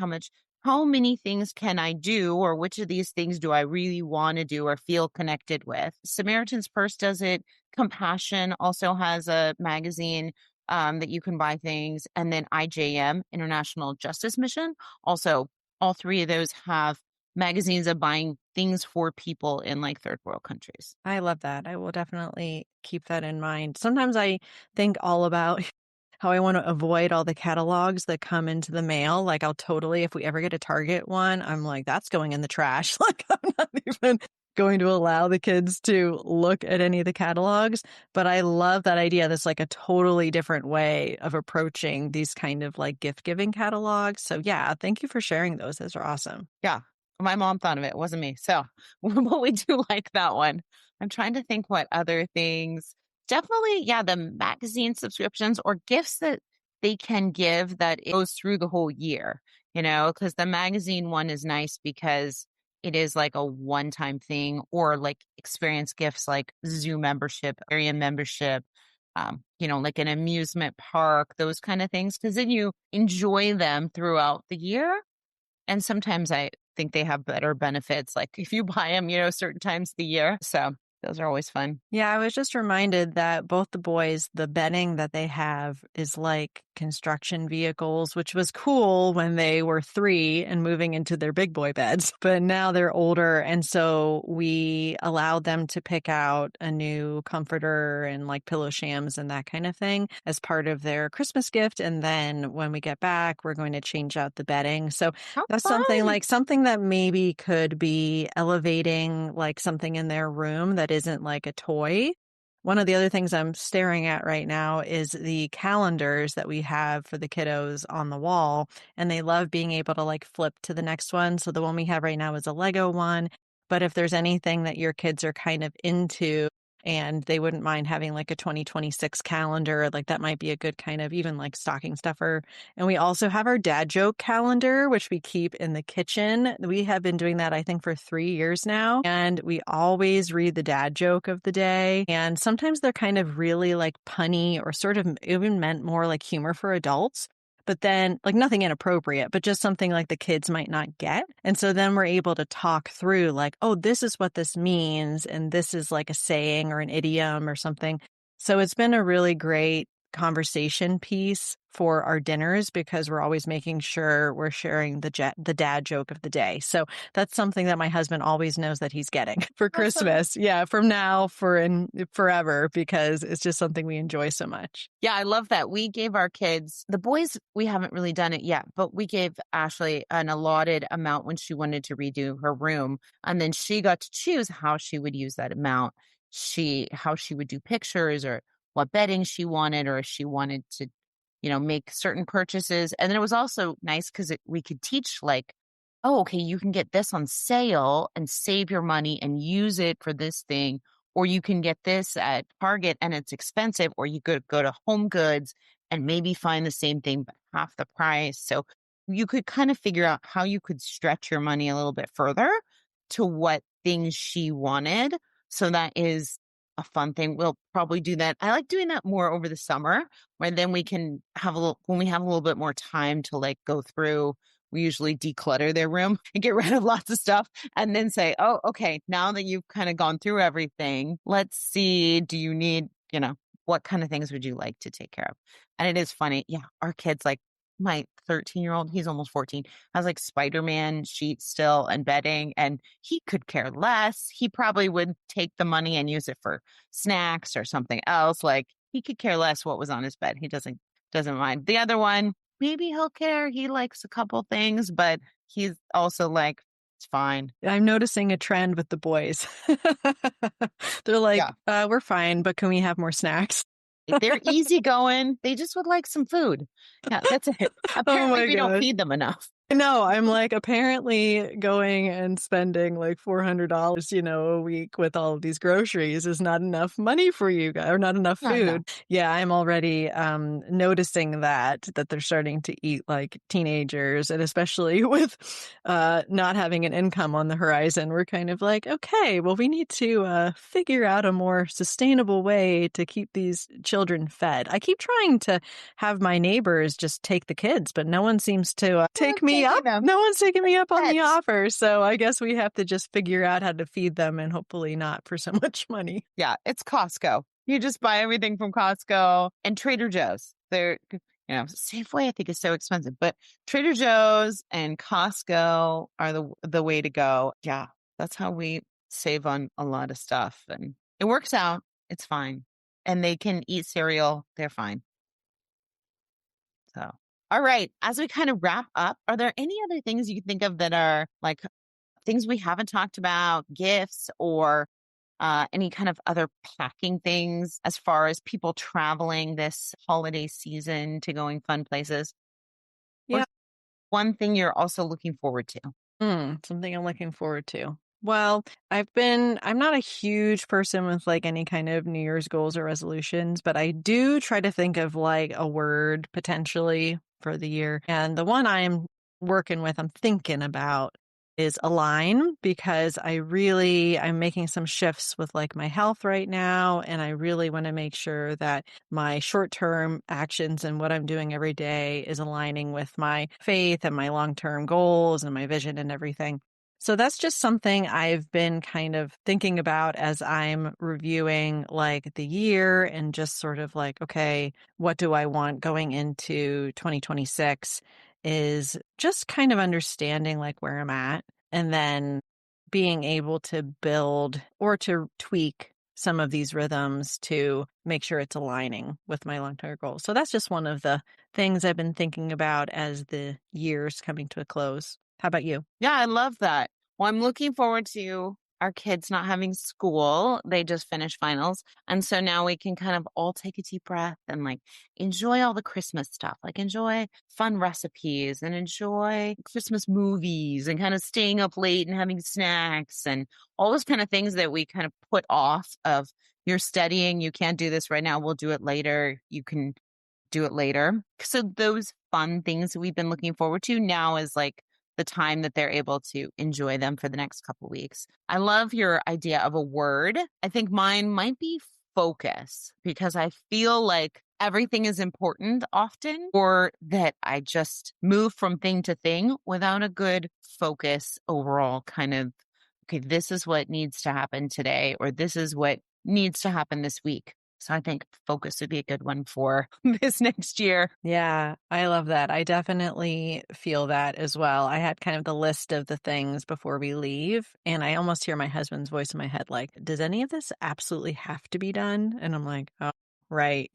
How many things can I do? Or which of these things do I really want to do or feel connected with? Samaritan's Purse does it. Compassion also has a magazine that you can buy things. And then IJM, International Justice Mission. Also, all three of those have magazines of buying things for people in third world countries. I love that. I will definitely keep that in mind. Sometimes I think all about how I want to avoid all the catalogs that come into the mail. Like I'll totally, if we ever get a Target one, I'm like, that's going in the trash. Like I'm not even going to allow the kids to look at any of the catalogs. But I love that idea. That's like a totally different way of approaching these kind of like gift giving catalogs. So yeah, thank you for sharing those. Those are awesome. Yeah. My mom thought of it. It wasn't me. So, but we do like that one. I'm trying to think what other things. Definitely, yeah, the magazine subscriptions or gifts that they can give that it goes through the whole year, because the magazine one is nice because it is like a one-time thing, or like experience gifts like zoo membership, area membership, like an amusement park, those kind of things, because then you enjoy them throughout the year. And sometimes I think they have better benefits, like if you buy them, certain times of the year. So those are always fun. Yeah, I was just reminded that both the boys, the bedding that they have is like construction vehicles, which was cool when they were 3 and moving into their big boy beds. But now they're older. And so we allowed them to pick out a new comforter and like pillow shams and that kind of thing as part of their Christmas gift. And then when we get back, we're going to change out the bedding. So How that's fun. something that maybe could be elevating like something in their room that isn't like a toy. One of the other things I'm staring at right now is the calendars that we have for the kiddos on the wall, and they love being able to like flip to the next one. So the one we have right now is a Lego one, but if there's anything that your kids are kind of into and they wouldn't mind having like a 2026 calendar, like that might be a good kind of even like stocking stuffer. And we also have our dad joke calendar, which we keep in the kitchen. We have been doing that, I think, for 3 years now. And we always read the dad joke of the day. And sometimes they're kind of really like punny or sort of even meant more like humor for adults. But then like nothing inappropriate, but just something like the kids might not get. And so then we're able to talk through like, oh, this is what this means. And this is like a saying or an idiom or something. So it's been a really great conversation piece for our dinners because we're always making sure we're sharing the dad joke of the day. So that's something that my husband always knows that he's getting for Christmas. Yeah, from now and forever, because it's just something we enjoy so much. Yeah, I love that. We gave our kids, the boys, we haven't really done it yet, but we gave Ashley an allotted amount when she wanted to redo her room. And then she got to choose how she would use that amount. How she would do pictures or what bedding she wanted, or if she wanted to, make certain purchases. And then it was also nice because we could teach like, oh, okay, you can get this on sale and save your money and use it for this thing. Or you can get this at Target and it's expensive, or you could go to Home Goods and maybe find the same thing, but half the price. So you could kind of figure out how you could stretch your money a little bit further to what things she wanted. So that is a fun thing. We'll probably do that. I like doing that more over the summer, where then we can when we have a little bit more time to like go through. We usually declutter their room and get rid of lots of stuff and then say, oh, okay, now that you've kind of gone through everything, let's see, do you need, what kind of things would you like to take care of? And it is funny. Yeah. Our kids, like my 13-year-old, he's almost 14, has like Spider-Man sheets still and bedding, and he could care less. He probably would take the money and use it for snacks or something else. Like he could care less what was on his bed. He doesn't mind. The other one, maybe he'll care. He likes a couple things, but he's also like, it's fine. I'm noticing a trend with the boys. They're like, we're fine, but can we have more snacks? They're easygoing. They just would like some food. Yeah, that's it. Apparently, we don't feed them enough. No, I'm like, apparently going and spending like $400, a week with all of these groceries is not enough money for you guys, or not enough food. Yeah, I'm already noticing that they're starting to eat like teenagers, and especially with not having an income on the horizon, we're kind of like, okay, well, we need to figure out a more sustainable way to keep these children fed. I keep trying to have my neighbors just take the kids, but no one seems to take me up. No one's taking me up on the offer. So I guess we have to just figure out how to feed them, and hopefully not for so much money. Yeah, it's Costco. You just buy everything from Costco and Trader Joe's. They're, Safeway I think is so expensive, but Trader Joe's and Costco are the way to go. Yeah, that's how we save on a lot of stuff, and it works out. It's fine. And they can eat cereal. They're fine. So, all right. As we kind of wrap up, are there any other things you think of that are like things we haven't talked about, gifts, or any kind of other packing things as far as people traveling this holiday season to going fun places? Yeah. Or one thing you're also looking forward to? Something I'm looking forward to. Well, I'm not a huge person with like any kind of New Year's goals or resolutions, but I do try to think of like a word potentially for the year. And the one I'm thinking about is align, because I'm making some shifts with like my health right now. And I really want to make sure that my short-term actions and what I'm doing every day is aligning with my faith and my long-term goals and my vision and everything. So that's just something I've been kind of thinking about as I'm reviewing like the year, and just sort of like, okay, what do I want going into 2026, is just kind of understanding like where I'm at, and then being able to build or to tweak some of these rhythms to make sure it's aligning with my long-term goals. So that's just one of the things I've been thinking about as the year's coming to a close. How about you? Yeah, I love that. Well, I'm looking forward to our kids not having school. They just finished finals. And so now we can kind of all take a deep breath and like enjoy all the Christmas stuff, like enjoy fun recipes and enjoy Christmas movies and kind of staying up late and having snacks and all those kind of things that we kind of put off of, you're studying, you can't do this right now, we'll do it later. You can do it later. So those fun things that we've been looking forward to now is like the time that they're able to enjoy them for the next couple weeks. I love your idea of a word. I think mine might be focus, because I feel like everything is important often, or that I just move from thing to thing without a good focus overall kind of, okay, this is what needs to happen today, or this is what needs to happen this week. So I think focus would be a good one for this next year. Yeah, I love that. I definitely feel that as well. I had kind of the list of the things before we leave, and I almost hear my husband's voice in my head like, "Does any of this absolutely have to be done?" And I'm like, "Oh, right."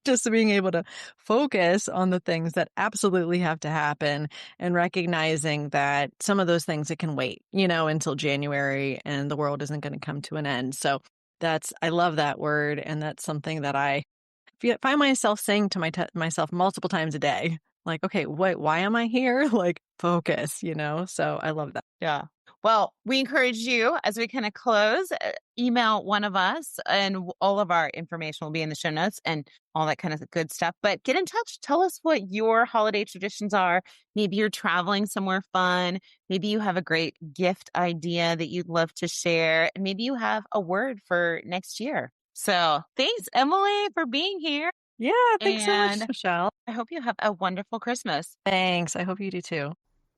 Just being able to focus on the things that absolutely have to happen and recognizing that some of those things it can wait, until January and the world isn't going to come to an end. So I love that word. And that's something that I find myself saying to myself multiple times a day, like, okay, wait, why am I here? Like, focus, So I love that. Yeah. Well, we encourage you as we kind of close, email one of us and all of our information will be in the show notes and all that kind of good stuff. But get in touch. Tell us what your holiday traditions are. Maybe you're traveling somewhere fun. Maybe you have a great gift idea that you'd love to share. And maybe you have a word for next year. So thanks, Emily, for being here. Yeah, thanks so much, And Michelle. I hope you have a wonderful Christmas. Thanks. I hope you do too.